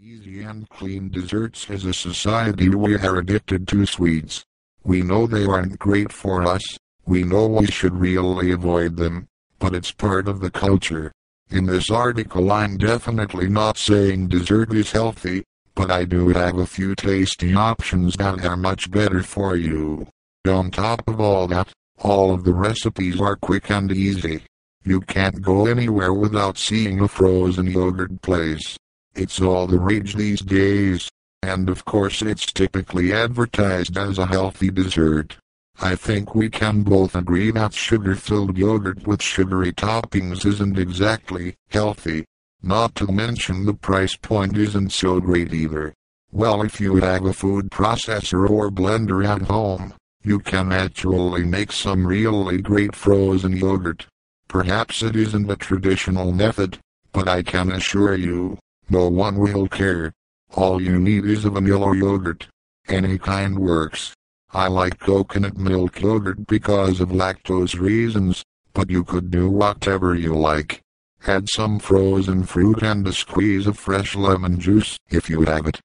Easy and clean desserts. As a society, we are addicted to sweets. We know they aren't great for us. We know we should really avoid them, but it's part of the culture. In this article, I'm definitely not saying dessert is healthy, but I do have a few tasty options that are much better for you. On top of all that, all of the recipes are quick and easy. You can't go anywhere without seeing a frozen yogurt place. It's all the rage these days, and of course it's typically advertised as a healthy dessert. I think we can both agree that sugar-filled yogurt with sugary toppings isn't exactly healthy. Not to mention the price point isn't so great either. Well, if you have a food processor or blender at home, you can actually make some really great frozen yogurt. Perhaps it isn't a traditional method, but I can assure you, no one will care. All you need is a vanilla yogurt. Any kind works. I like coconut milk yogurt because of lactose reasons, but you could do whatever you like. Add some frozen fruit and a squeeze of fresh lemon juice if you have it.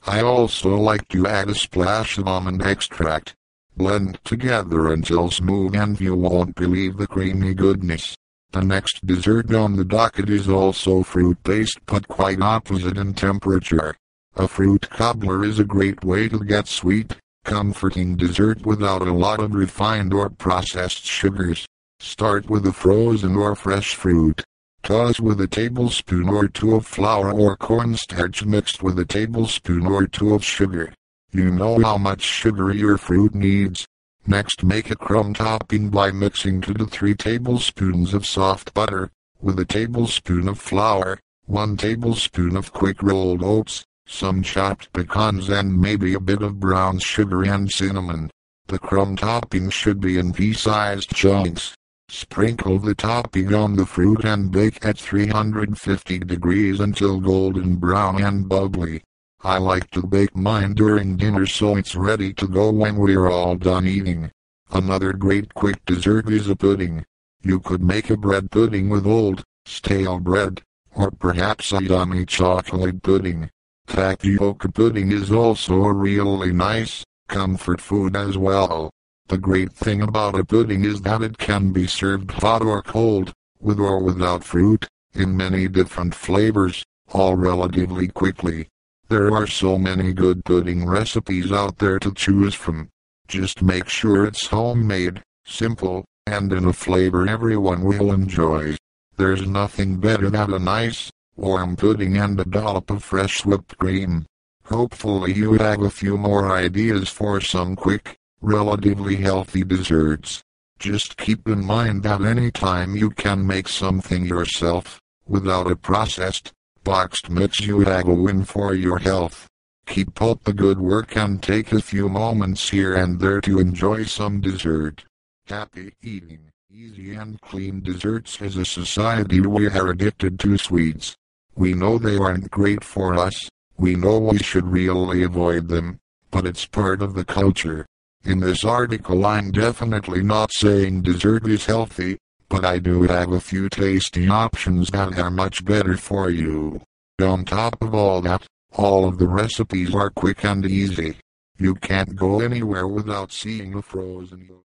I also like to add a splash of almond extract. Blend together until smooth and you won't believe the creamy goodness. The next dessert on the docket is also fruit-based but quite opposite in temperature. A fruit cobbler is a great way to get sweet, comforting dessert without a lot of refined or processed sugars. Start with a frozen or fresh fruit. Toss with a tablespoon or two of flour or cornstarch mixed with a tablespoon or two of sugar. You know how much sugar your fruit needs. Next, make a crumb topping by mixing 2 to 3 tablespoons of soft butter, with a tablespoon of flour, 1 tablespoon of quick rolled oats, some chopped pecans and maybe a bit of brown sugar and cinnamon. The crumb topping should be in pea-sized chunks. Sprinkle the topping on the fruit and bake at 350 degrees until golden brown and bubbly. I like to bake mine during dinner so it's ready to go when we're all done eating. Another great quick dessert is a pudding. You could make a bread pudding with old, stale bread, or perhaps a yummy chocolate pudding. Tapioca pudding is also a really nice, comfort food as well. The great thing about a pudding is that it can be served hot or cold, with or without fruit, in many different flavors, all relatively quickly. There are so many good pudding recipes out there to choose from. Just make sure it's homemade, simple, and in a flavor everyone will enjoy. There's nothing better than a nice, warm pudding and a dollop of fresh whipped cream. Hopefully you have a few more ideas for some quick, relatively healthy desserts. Just keep in mind that anytime you can make something yourself, without a processed, boxed mix, you have a win for your health. Keep up the good work and take a few moments here and there to enjoy some dessert. Happy eating. Easy and clean desserts. As a society, we are addicted to sweets. We know they aren't great for us. We know we should really avoid them, but it's part of the culture. In this article, I'm definitely not saying dessert is healthy, but I do have a few tasty options that are much better for you. On top of all that, all of the recipes are quick and easy. You can't go anywhere without seeing a frozen yogurt.